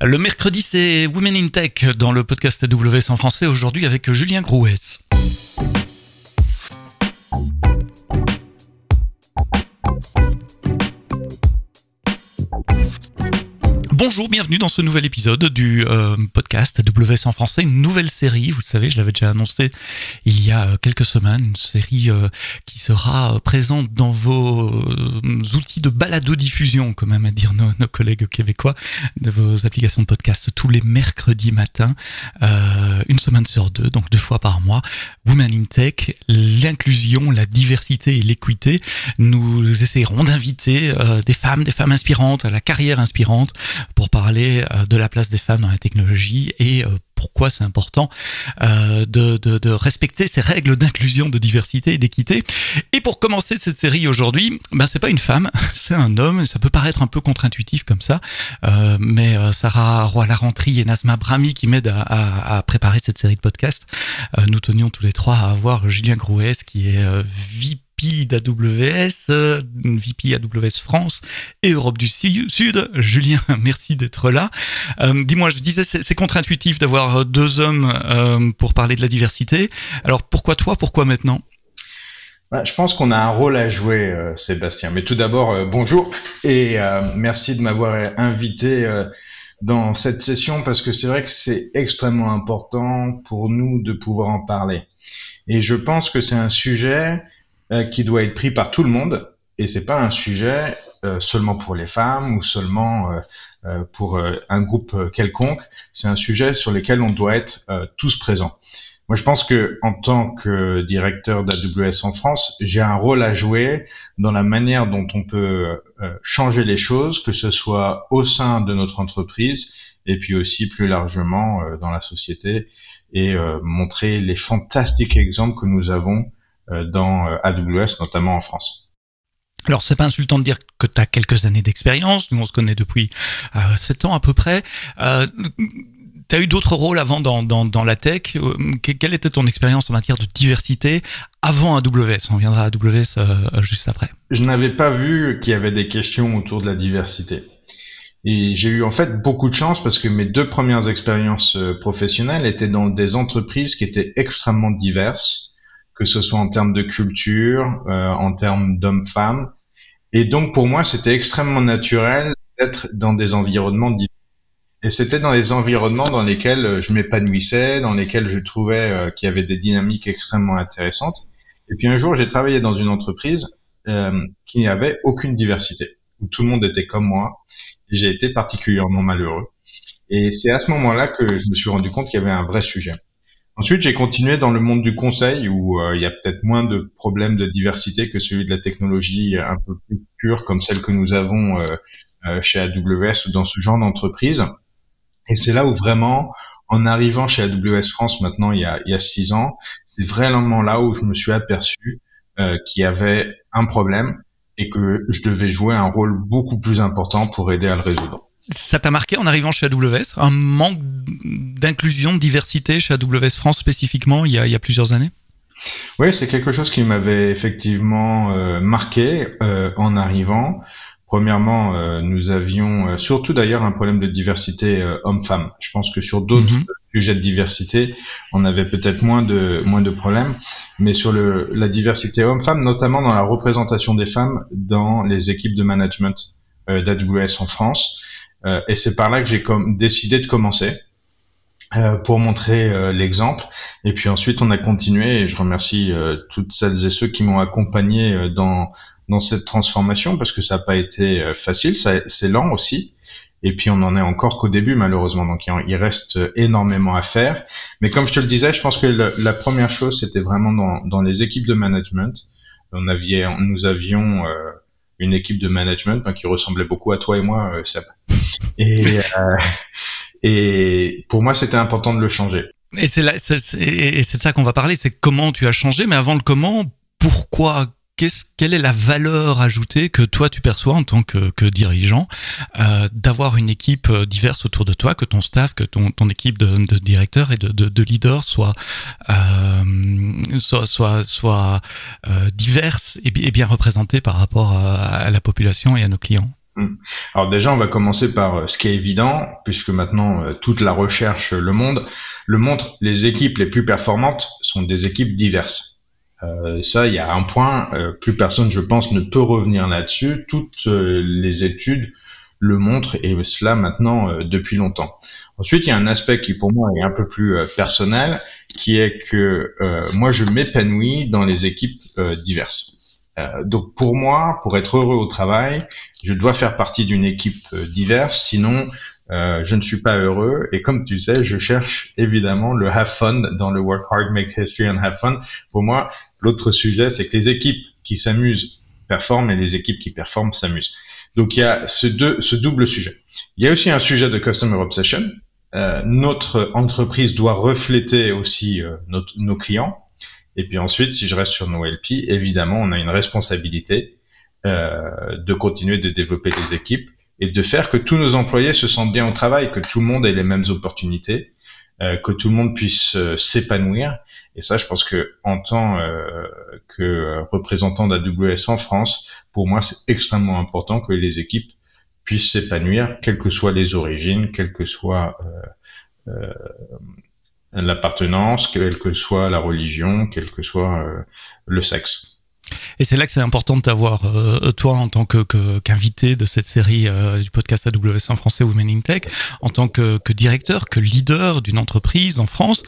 Le mercredi, c'est Women in Tech dans le podcast AWS en français, aujourd'hui avec Julien Grouès. Bonjour, bienvenue dans ce nouvel épisode du podcast AWS en français, une nouvelle série, vous le savez, je l'avais déjà annoncé il y a quelques semaines, une série qui sera présente dans vos outils de balado-diffusion, comme aiment à dire nos collègues québécois, de vos applications de podcast tous les mercredis matins, une semaine sur deux, donc 2 fois par mois. Women in Tech, l'inclusion, la diversité et l'équité. Nous essayerons d'inviter des femmes inspirantes, à la carrière inspirante, pour parler de la place des femmes dans la technologie et pourquoi c'est important de respecter ces règles d'inclusion, de diversité et d'équité. Et pour commencer cette série aujourd'hui, c'est pas une femme, c'est un homme, et ça peut paraître un peu contre-intuitif comme ça, mais Sarah Roy-Larentrie et Nazma Brahmi qui m'aident à préparer cette série de podcasts. Nous tenions tous les trois à avoir Julien Grouès qui est VP d'AWS, VP AWS France et Europe du Sud. Julien, merci d'être là. Dis-moi, je disais, c'est contre-intuitif d'avoir 2 hommes pour parler de la diversité. Alors pourquoi toi, pourquoi maintenant ? Je pense qu'on a un rôle à jouer, Sébastien. Mais tout d'abord, bonjour et merci de m'avoir invité dans cette session parce que c'est vrai que c'est extrêmement important pour nous de pouvoir en parler. Et je pense que c'est un sujet qui doit être pris par tout le monde et c'est pas un sujet seulement pour les femmes ou seulement pour un groupe quelconque. C'est un sujet sur lequel on doit être tous présents. Moi, je pense que en tant que directeur d'AWS en France, j'ai un rôle à jouer dans la manière dont on peut changer les choses, que ce soit au sein de notre entreprise et puis aussi plus largement dans la société et montrer les fantastiques exemples que nous avons dans AWS, notamment en France. Alors, c'est pas insultant de dire que tu as quelques années d'expérience. Nous, on se connaît depuis 7 ans à peu près. Tu as eu d'autres rôles avant dans la tech. Quelle était ton expérience en matière de diversité avant AWS ? On viendra à AWS juste après. Je n'avais pas vu qu'il y avait des questions autour de la diversité. Et j'ai eu en fait beaucoup de chance parce que mes 2 premières expériences professionnelles étaient dans des entreprises qui étaient extrêmement diverses, que ce soit en termes de culture, en termes d'hommes-femmes. Et donc, pour moi, c'était extrêmement naturel d'être dans des environnements différents. Et c'était dans des environnements dans lesquels je m'épanouissais, dans lesquels je trouvais qu'il y avait des dynamiques extrêmement intéressantes. Et puis un jour, j'ai travaillé dans une entreprise qui n'avait aucune diversité, où tout le monde était comme moi. Et j'ai été particulièrement malheureux. Et c'est à ce moment-là que je me suis rendu compte qu'il y avait un vrai sujet. Ensuite, j'ai continué dans le monde du conseil où il y a peut-être moins de problèmes de diversité que celui de la technologie un peu plus pure comme celle que nous avons chez AWS ou dans ce genre d'entreprise. Et c'est là où vraiment, en arrivant chez AWS France maintenant il y a 6 ans, c'est vraiment là où je me suis aperçu qu'il y avait un problème et que je devais jouer un rôle beaucoup plus important pour aider à le résoudre. Ça t'a marqué en arrivant chez AWS, un manque d'inclusion, de diversité chez AWS France spécifiquement il y a plusieurs années ? Oui, c'est quelque chose qui m'avait effectivement marqué en arrivant. Premièrement, nous avions surtout d'ailleurs un problème de diversité homme-femme. Je pense que sur d'autres sujets de diversité, on avait peut-être moins de problèmes, mais sur la diversité homme-femme, notamment dans la représentation des femmes dans les équipes de management d'AWS en France. Et c'est par là que j'ai décidé de commencer pour montrer l'exemple. Et puis ensuite, on a continué et je remercie toutes celles et ceux qui m'ont accompagné dans cette transformation parce que ça n'a pas été facile, c'est lent aussi. Et puis on en est encore qu'au début malheureusement, donc il reste énormément à faire. Mais comme je te le disais, je pense que la première chose, c'était vraiment dans les équipes de management. Nous avions une équipe de management qui ressemblait beaucoup à toi et moi, Seb. Et pour moi, c'était important de le changer. Et c'est de ça qu'on va parler, c'est comment tu as changé, mais avant le comment, pourquoi ? Quelle est la valeur ajoutée que toi tu perçois en tant que dirigeant d'avoir une équipe diverse autour de toi, que ton staff, que ton équipe de directeurs et de leaders soit diverse et bien représentée par rapport à la population et à nos clients? Alors déjà, on va commencer par ce qui est évident, puisque maintenant toute la recherche le montre. Les équipes les plus performantes sont des équipes diverses. Ça, il y a un point, plus personne, je pense, ne peut revenir là-dessus. Toutes les études le montrent, et cela maintenant depuis longtemps. Ensuite, il y a un aspect qui pour moi est un peu plus personnel, qui est que moi je m'épanouis dans les équipes diverses. Donc pour moi, pour être heureux au travail, je dois faire partie d'une équipe diverse, sinon je ne suis pas heureux. Et comme tu sais, je cherche évidemment le have fun dans le work hard, make history and have fun. Pour moi, l'autre sujet, c'est que les équipes qui s'amusent performent et les équipes qui performent s'amusent. Donc il y a ce double sujet. Il y a aussi un sujet de customer obsession. Notre entreprise doit refléter aussi nos clients. Et puis ensuite, si je reste sur nos LP, évidemment, on a une responsabilité de continuer de développer les équipes et de faire que tous nos employés se sentent bien au travail, que tout le monde ait les mêmes opportunités, que tout le monde puisse s'épanouir. Et ça, je pense que en tant que représentant d'AWS en France, pour moi, c'est extrêmement important que les équipes puissent s'épanouir, quelles que soient les origines, quelle que soit l'appartenance, quelle que soit la religion, quel que soit le sexe. Et c'est là que c'est important de t'avoir, toi, en tant qu'invité de cette série du podcast AWS en français Women in Tech, en tant que directeur, que leader d'une entreprise en France.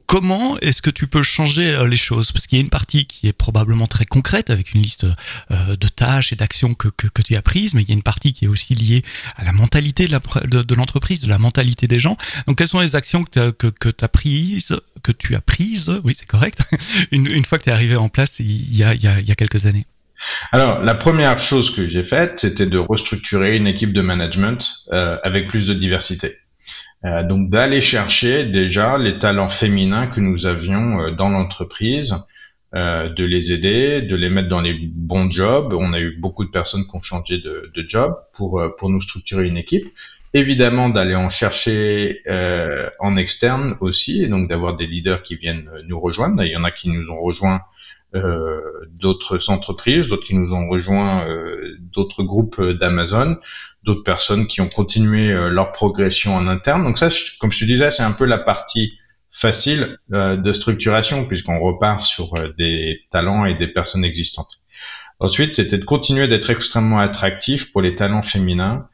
Comment est-ce que tu peux changer les choses? Parce qu'il y a une partie qui est probablement très concrète, avec une liste de tâches et d'actions que tu as prises, mais il y a une partie qui est aussi liée à la mentalité de l'entreprise, de la mentalité des gens. Donc, quelles sont les actions que tu as prises, oui, c'est correct, une fois que tu es arrivé en place il y a quelques années? Alors, la première chose que j'ai faite, c'était de restructurer une équipe de management avec plus de diversité. Donc d'aller chercher déjà les talents féminins que nous avions dans l'entreprise, de les aider, de les mettre dans les bons jobs. On a eu beaucoup de personnes qui ont changé de job pour nous structurer une équipe. Évidemment d'aller en chercher en externe aussi, et donc d'avoir des leaders qui viennent nous rejoindre. Il y en a qui nous ont rejoints d'autres entreprises, d'autres qui nous ont rejoints d'autres groupes d'Amazon, d'autres personnes qui ont continué leur progression en interne. Donc ça, comme je te disais, c'est un peu la partie facile de structuration, puisqu'on repart sur des talents et des personnes existantes. Ensuite, c'était de continuer d'être extrêmement attractif pour les talents féminins,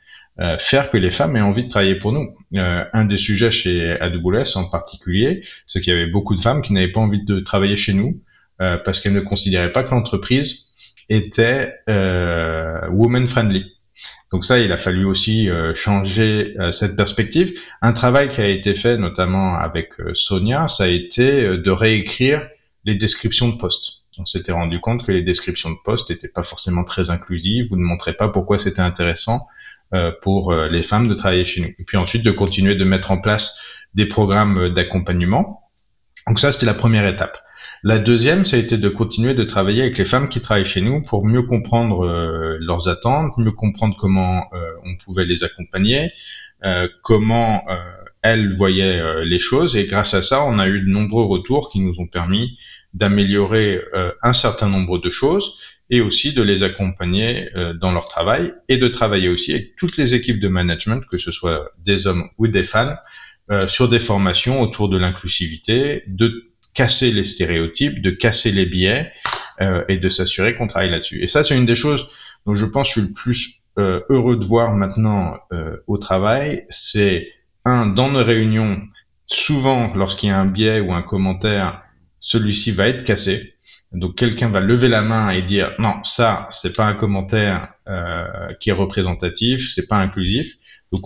faire que les femmes aient envie de travailler pour nous. Un des sujets chez AWS en particulier, c'est qu'il y avait beaucoup de femmes qui n'avaient pas envie de travailler chez nous, parce qu'elles ne considéraient pas que l'entreprise était woman friendly. Donc ça, il a fallu aussi changer cette perspective. Un travail qui a été fait notamment avec Sonia, ça a été de réécrire les descriptions de postes. On s'était rendu compte que les descriptions de postes n'étaient pas forcément très inclusives ou ne montraient pas pourquoi c'était intéressant pour les femmes de travailler chez nous. Et puis ensuite, de continuer de mettre en place des programmes d'accompagnement. Donc ça, c'était la première étape. La deuxième, ça a été de continuer de travailler avec les femmes qui travaillent chez nous pour mieux comprendre leurs attentes, mieux comprendre comment on pouvait les accompagner, comment elles voyaient les choses. Et grâce à ça, on a eu de nombreux retours qui nous ont permis d'améliorer un certain nombre de choses et aussi de les accompagner dans leur travail et de travailler aussi avec toutes les équipes de management, que ce soit des hommes ou des femmes, sur des formations autour de l'inclusivité, de casser les stéréotypes, de casser les biais et de s'assurer qu'on travaille là-dessus. Et ça, c'est une des choses dont je pense que je suis le plus heureux de voir maintenant au travail. C'est dans nos réunions, souvent lorsqu'il y a un biais ou un commentaire, celui-ci va être cassé. Donc quelqu'un va lever la main et dire non, ça c'est pas un commentaire qui est représentatif, c'est pas inclusif. Donc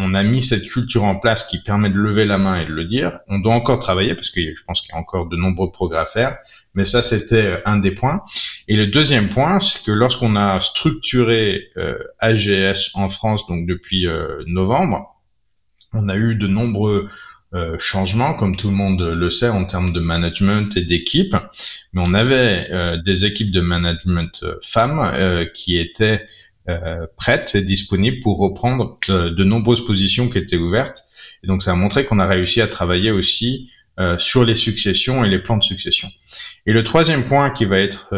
on a mis cette culture en place qui permet de lever la main et de le dire. On doit encore travailler parce que je pense qu'il y a encore de nombreux progrès à faire, mais ça c'était un des points. Et le deuxième point, c'est que lorsqu'on a structuré AGS en France, donc depuis novembre, on a eu de nombreux changements, comme tout le monde le sait, en termes de management et d'équipe. Mais on avait des équipes de management femmes qui étaient prêtes et disponibles pour reprendre de nombreuses positions qui étaient ouvertes. Et donc ça a montré qu'on a réussi à travailler aussi sur les successions et les plans de succession. Et le troisième point qui va être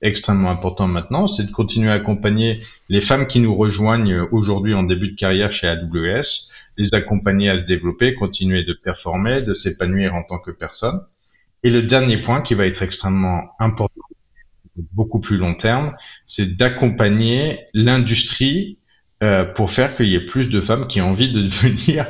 extrêmement important maintenant, c'est de continuer à accompagner les femmes qui nous rejoignent aujourd'hui en début de carrière chez AWS, les accompagner à se développer, continuer de performer, de s'épanouir en tant que personne. Et le dernier point qui va être extrêmement important, beaucoup plus long terme, c'est d'accompagner l'industrie pour faire qu'il y ait plus de femmes qui ont envie de devenir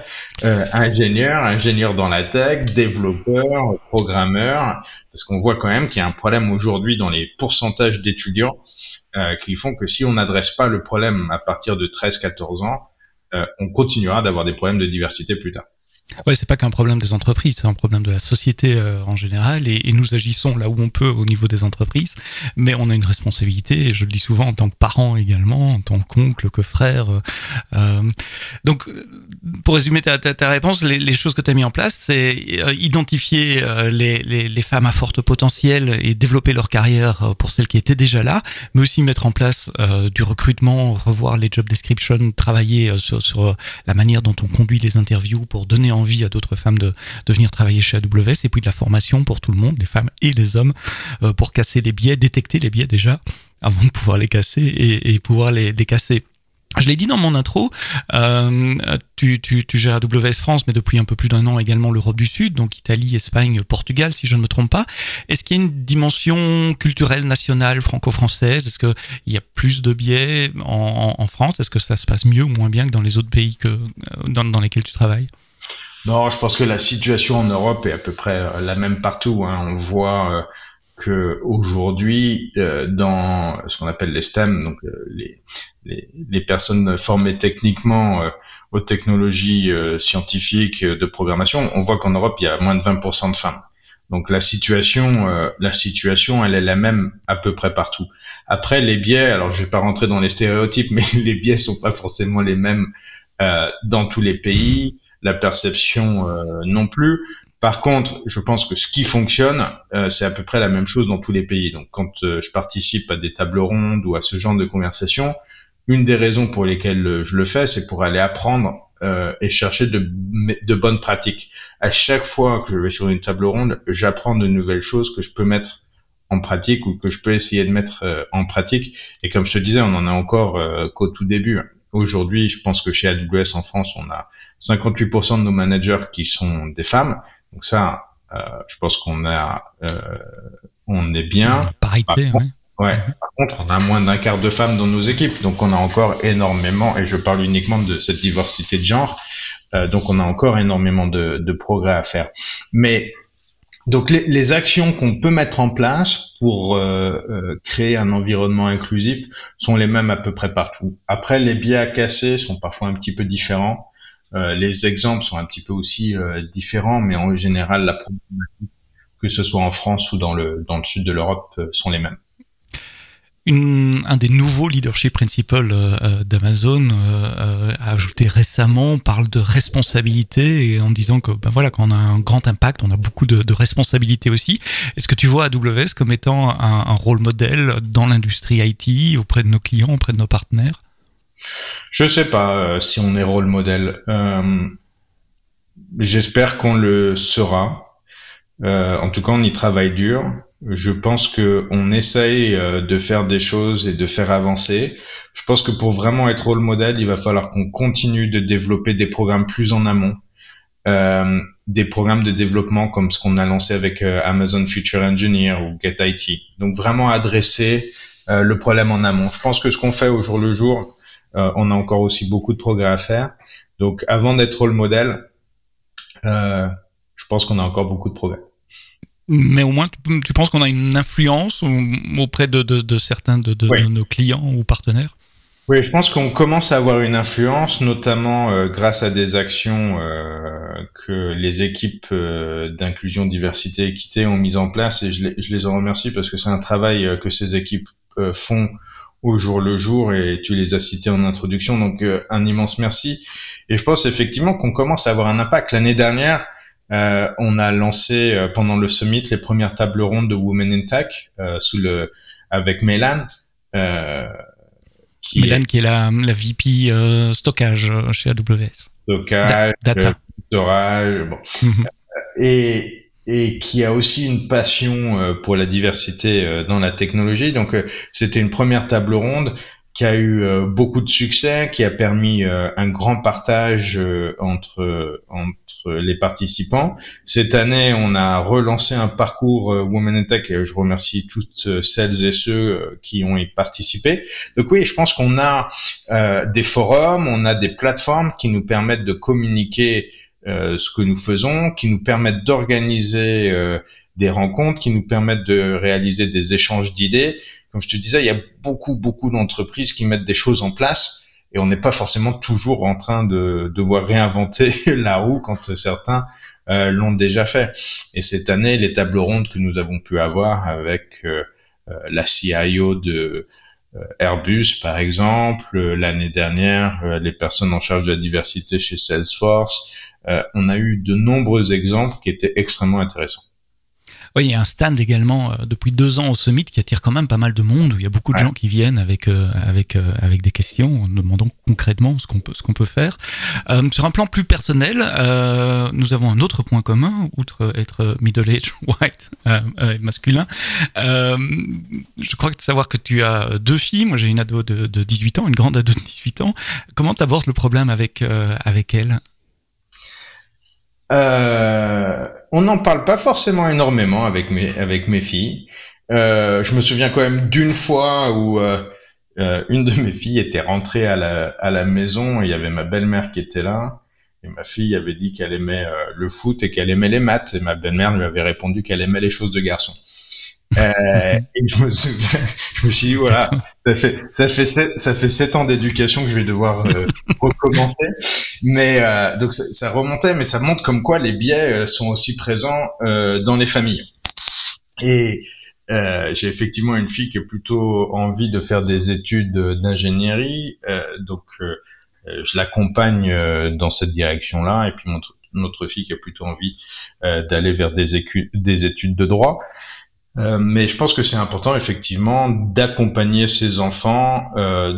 ingénieurs dans la tech, développeurs, programmeurs, parce qu'on voit quand même qu'il y a un problème aujourd'hui dans les pourcentages d'étudiants qui font que si on n'adresse pas le problème à partir de 13-14 ans, on continuera d'avoir des problèmes de diversité plus tard. Ouais, c'est pas qu'un problème des entreprises, c'est un problème de la société en général, et nous agissons là où on peut au niveau des entreprises, mais on a une responsabilité, et je le dis souvent en tant que parent également, en tant qu'oncle, que frère. Donc, pour résumer ta réponse, les choses que tu as mis en place, c'est identifier les femmes à fort potentiel et développer leur carrière pour celles qui étaient déjà là, mais aussi mettre en place du recrutement, revoir les job descriptions, travailler sur la manière dont on conduit les interviews pour donner envie à d'autres femmes de venir travailler chez AWS, et puis de la formation pour tout le monde, les femmes et les hommes, pour casser les biais, détecter les biais déjà, avant de pouvoir les casser et pouvoir les casser. Je l'ai dit dans mon intro, tu gères AWS France, mais depuis un peu plus d'1 an également l'Europe du Sud, donc Italie, Espagne, Portugal, si je ne me trompe pas. Est-ce qu'il y a une dimension culturelle, nationale, franco-française? Est-ce qu'il y a plus de biais en France? Est-ce que ça se passe mieux ou moins bien que dans les autres pays dans lesquels tu travailles? Non, je pense que la situation en Europe est à peu près la même partout. Hein. On voit que aujourd'hui, dans ce qu'on appelle les STEM, donc les personnes formées techniquement aux technologies scientifiques de programmation, on voit qu'en Europe, il y a moins de 20% de femmes. Donc la situation, elle est la même à peu près partout. Après, les biais, alors je vais pas rentrer dans les stéréotypes, mais les biais sont pas forcément les mêmes dans tous les pays. La perception non plus. Par contre, je pense que ce qui fonctionne, c'est à peu près la même chose dans tous les pays. Donc, quand je participe à des tables rondes ou à ce genre de conversation, une des raisons pour lesquelles je le fais, c'est pour aller apprendre et chercher de bonnes pratiques. À chaque fois que je vais sur une table ronde, j'apprends de nouvelles choses que je peux mettre en pratique ou que je peux essayer de mettre en pratique. Et comme je te disais, on en a encore qu'au tout début. Aujourd'hui, je pense que chez AWS en France, on a 58% de nos managers qui sont des femmes. Donc ça, je pense qu'on on est bien. Parité, ouais. Par contre, on a moins d'un quart de femmes dans nos équipes. Donc on a encore énormément, et je parle uniquement de cette diversité de genre, donc on a encore énormément de progrès à faire. Mais donc les actions qu'on peut mettre en place pour créer un environnement inclusif sont les mêmes à peu près partout. Après, les biais à casser sont parfois un petit peu différents. Les exemples sont un petit peu aussi différents, mais en général, la problématique, que ce soit en France ou dans le sud de l'Europe, sont les mêmes. Un des nouveaux leadership principles d'Amazon a ajouté récemment, parle de responsabilité, et en disant que voilà, quand on a un grand impact, on a beaucoup de responsabilités aussi. Est-ce que tu vois AWS comme étant un rôle modèle dans l'industrie IT, auprès de nos clients, auprès de nos partenaires? Je sais pas si on est rôle modèle. J'espère qu'on le sera. En tout cas, on y travaille dur. Je pense que on essaye de faire des choses et de faire avancer. Je pense que pour vraiment être rôle modèle, il va falloir qu'on continue de développer des programmes plus en amont, des programmes de développement comme ce qu'on a lancé avec Amazon Future Engineer ou Get IT. Donc vraiment adresser le problème en amont. Je pense que ce qu'on fait au jour le jour, on a encore aussi beaucoup de progrès à faire. Donc avant d'être rôle modèle, je pense qu'on a encore beaucoup de progrès. Mais au moins, tu penses qu'on a une influence auprès de certains de nos clients ou partenaires? Oui, je pense qu'on commence à avoir une influence, notamment grâce à des actions que les équipes d'inclusion, diversité, équité ont mises en place, et je les en remercie parce que c'est un travail que ces équipes font au jour le jour, et tu les as cités en introduction, donc un immense merci. Et je pense effectivement qu'on commence à avoir un impact. L'année dernière, on a lancé pendant le summit les premières tables rondes de Women in Tech avec Mélan. Qui est la VP stockage chez AWS. Stockage, data. storage, bon. Et et qui a aussi une passion pour la diversité dans la technologie. Donc c'était une première table ronde qui a eu beaucoup de succès, qui a permis un grand partage entre les participants. Cette année, on a relancé un parcours Women in Tech et je remercie toutes celles et ceux qui ont y participé. Donc oui, je pense qu'on a des forums, on a des plateformes qui nous permettent de communiquer ce que nous faisons, qui nous permettent d'organiser des rencontres, qui nous permettent de réaliser des échanges d'idées. Comme je te disais, il y a beaucoup d'entreprises qui mettent des choses en place et on n'est pas forcément toujours en train de devoir réinventer la roue quand certains l'ont déjà fait. Et cette année, les tables rondes que nous avons pu avoir avec la CIO de Airbus, par exemple, l'année dernière, les personnes en charge de la diversité chez Salesforce, on a eu de nombreux exemples qui étaient extrêmement intéressants. Oui, il y a un stand également depuis 2 ans au Summit qui attire quand même pas mal de monde, où il y a beaucoup de gens qui viennent avec des questions, en demandant concrètement ce qu'on peut faire. Sur un plan plus personnel, nous avons un autre point commun, outre être middle-aged, white, masculin. Je crois savoir que tu as 2 filles. Moi, j'ai une ado de 18 ans, une grande ado de 18 ans. Comment t'abordes le problème avec elle? On n'en parle pas forcément énormément avec mes filles. Je me souviens quand même d'une fois où une de mes filles était rentrée à la maison et il y avait ma belle-mère qui était là. Et ma fille avait dit qu'elle aimait le foot et qu'elle aimait les maths. Et ma belle-mère lui avait répondu qu'elle aimait les choses de garçon. Et je me souviens, je me suis dit voilà, ça fait 7 ans d'éducation que je vais devoir recommencer. Mais donc ça remontait, mais ça montre comme quoi les biais sont aussi présents dans les familles. Et j'ai effectivement une fille qui a plutôt envie de faire des études d'ingénierie, donc je l'accompagne dans cette direction-là. Et puis notre fille qui a plutôt envie d'aller vers des études de droit. Mais je pense que c'est important effectivement d'accompagner ces enfants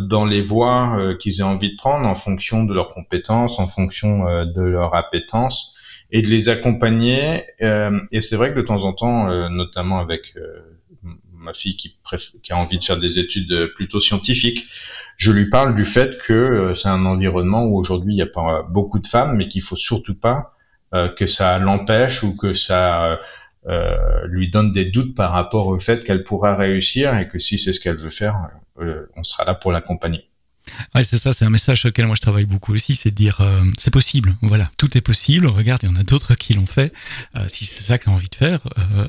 dans les voies qu'ils aient envie de prendre en fonction de leurs compétences, en fonction de leur appétence, et de les accompagner. Et c'est vrai que de temps en temps, notamment avec ma fille qui a envie de faire des études plutôt scientifiques, je lui parle du fait que c'est un environnement où aujourd'hui il n'y a pas beaucoup de femmes, mais qu'il faut surtout pas que ça l'empêche ou que ça lui donne des doutes par rapport au fait qu'elle pourra réussir et que si c'est ce qu'elle veut faire, on sera là pour l'accompagner. Ouais, c'est ça, c'est un message sur lequel moi je travaille beaucoup aussi, c'est de dire c'est possible, voilà, tout est possible, regarde, il y en a d'autres qui l'ont fait, si c'est ça que tu as envie de faire,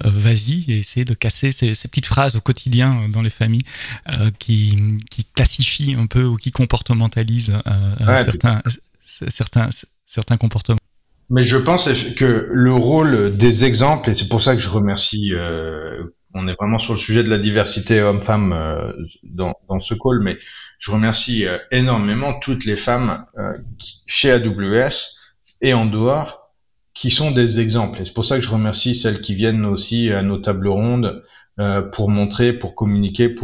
vas-y et essaie de casser ces petites phrases au quotidien dans les familles qui classifient un peu ou qui comportementalisent certains comportements. Mais je pense que le rôle des exemples, et c'est pour ça que je remercie, on est vraiment sur le sujet de la diversité homme-femme dans ce call, mais je remercie énormément toutes les femmes chez AWS et en dehors qui sont des exemples. Et c'est pour ça que je remercie celles qui viennent aussi à nos tables rondes pour montrer, pour communiquer,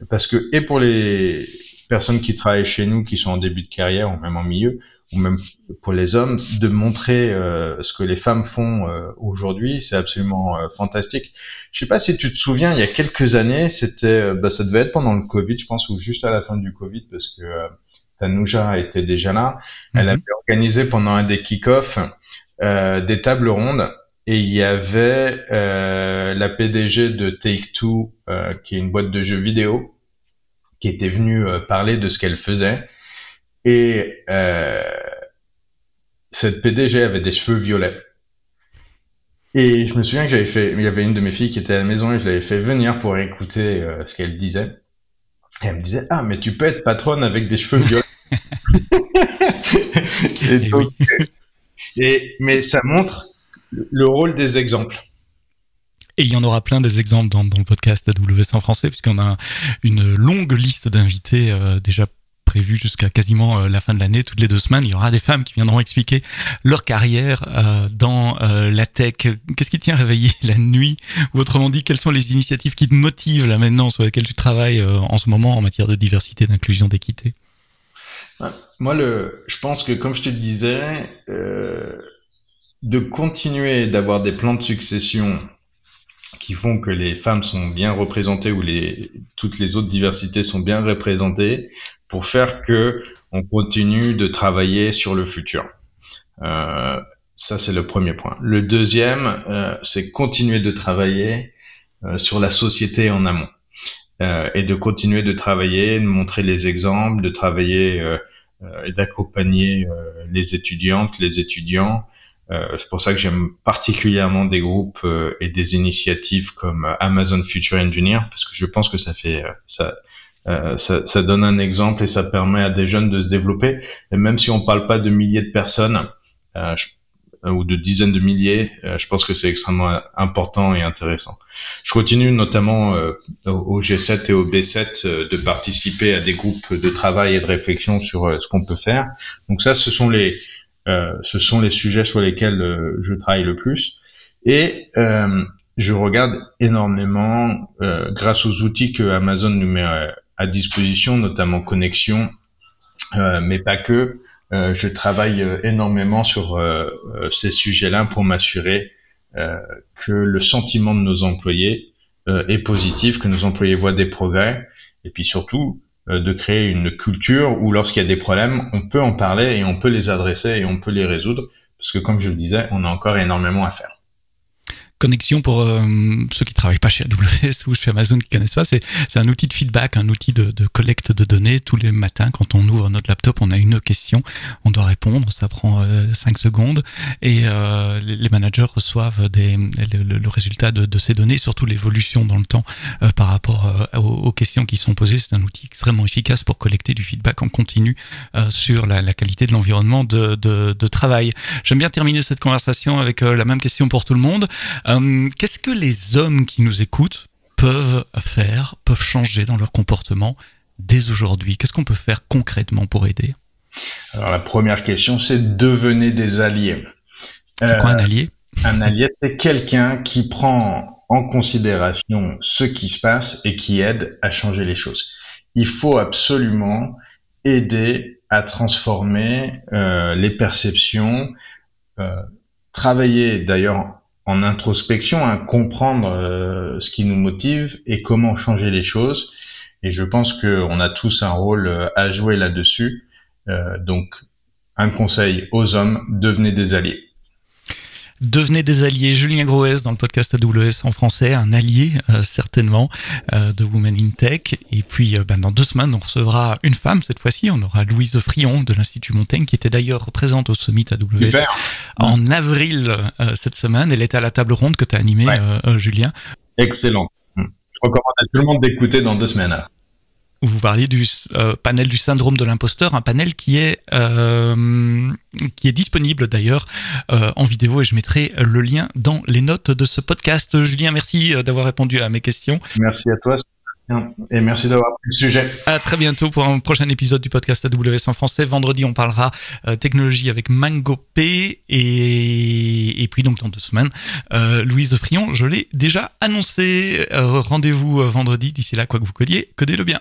parce que et pour les personnes qui travaillent chez nous, qui sont en début de carrière ou même en milieu, ou même pour les hommes, de montrer ce que les femmes font aujourd'hui, c'est absolument fantastique. Je sais pas si tu te souviens, il y a quelques années, c'était, ça devait être pendant le Covid, je pense, ou juste à la fin du Covid, parce que Tanuja était déjà là. Elle avait organisé pendant un des kick-offs des tables rondes, et il y avait la PDG de Take-Two, qui est une boîte de jeux vidéo, qui était venue parler de ce qu'elle faisait. Et cette PDG avait des cheveux violets. Et je me souviens que il y avait une de mes filles qui était à la maison et je l'avais fait venir pour écouter ce qu'elle disait. Et elle me disait, ah, mais tu peux être patronne avec des cheveux violets. Et donc, mais ça montre le rôle des exemples. Et il y en aura plein des exemples dans le podcast AWS en français, puisqu'on a une longue liste d'invités déjà prévue jusqu'à quasiment la fin de l'année. Toutes les 2 semaines, il y aura des femmes qui viendront expliquer leur carrière dans la tech. Qu'est-ce qui te tient réveillé la nuit? Ou autrement dit, quelles sont les initiatives qui te motivent là maintenant, sur lesquelles tu travailles en ce moment en matière de diversité, d'inclusion, d'équité? Moi, je pense que, comme je te le disais, de continuer d'avoir des plans de succession qui font que les femmes sont bien représentées ou toutes les autres diversités sont bien représentées pour faire que on continue de travailler sur le futur. Ça, c'est le premier point. Le deuxième, c'est continuer de travailler sur la société en amont et de continuer de travailler, de montrer les exemples, de travailler et d'accompagner les étudiantes, les étudiants. C'est pour ça que j'aime particulièrement des groupes et des initiatives comme Amazon Future Engineer, parce que je pense que ça donne un exemple et ça permet à des jeunes de se développer. Et même si on parle pas de milliers de personnes ou de dizaines de milliers, je pense que c'est extrêmement important et intéressant. Je continue notamment au G7 et au B7 de participer à des groupes de travail et de réflexion sur ce qu'on peut faire. Donc ça, ce sont les sujets sur lesquels je travaille le plus. Et je regarde énormément, grâce aux outils que Amazon nous met à disposition, notamment Connexion, mais pas que. Je travaille énormément sur ces sujets-là pour m'assurer que le sentiment de nos employés est positif, que nos employés voient des progrès, et puis surtout de créer une culture où lorsqu'il y a des problèmes, on peut en parler et on peut les adresser et on peut les résoudre, parce que comme je le disais, on a encore énormément à faire. Connexion, pour ceux qui travaillent pas chez AWS ou chez Amazon qui connaissent pas, c'est un outil de feedback, un outil de collecte de données. Tous les matins, quand on ouvre notre laptop, on a une question, on doit répondre, ça prend 5 secondes et les managers reçoivent le résultat de ces données, surtout l'évolution dans le temps par rapport aux questions qui sont posées. C'est un outil extrêmement efficace pour collecter du feedback en continu sur la qualité de l'environnement de travail. J'aime bien terminer cette conversation avec la même question pour tout le monde. Qu'est-ce que les hommes qui nous écoutent peuvent changer dans leur comportement dès aujourd'hui? Qu'est-ce qu'on peut faire concrètement pour aider? Alors la première question, c'est devenez des alliés. C'est quoi un allié? Un allié, c'est quelqu'un qui prend en considération ce qui se passe et qui aide à changer les choses. Il faut absolument aider à transformer les perceptions, travailler d'ailleurs en introspection, comprendre ce qui nous motive et comment changer les choses. Et je pense qu'on a tous un rôle à jouer là-dessus. Donc, un conseil aux hommes, devenez des alliés. Devenez des alliés. Julien Groès dans le podcast AWS en français, un allié certainement de Women in Tech. Et puis dans 2 semaines, on recevra une femme cette fois-ci. On aura Louise Frion de l'Institut Montaigne qui était d'ailleurs présente au Summit AWS Super. En avril cette semaine. Elle était à la table ronde que tu as animée, ouais. Julien. Excellent. Je recommande à tout le monde d'écouter dans 2 semaines. Vous parliez du panel du syndrome de l'imposteur, un panel qui est disponible d'ailleurs en vidéo et je mettrai le lien dans les notes de ce podcast. Julien, merci d'avoir répondu à mes questions. Merci à toi. Et merci d'avoir pris le sujet. À très bientôt pour un prochain épisode du podcast AWS en français. Vendredi, on parlera technologie avec MangoPay et puis donc dans 2 semaines, Louise Frion, je l'ai déjà annoncé. Rendez-vous vendredi. D'ici là, quoi que vous codiez, codez-le bien.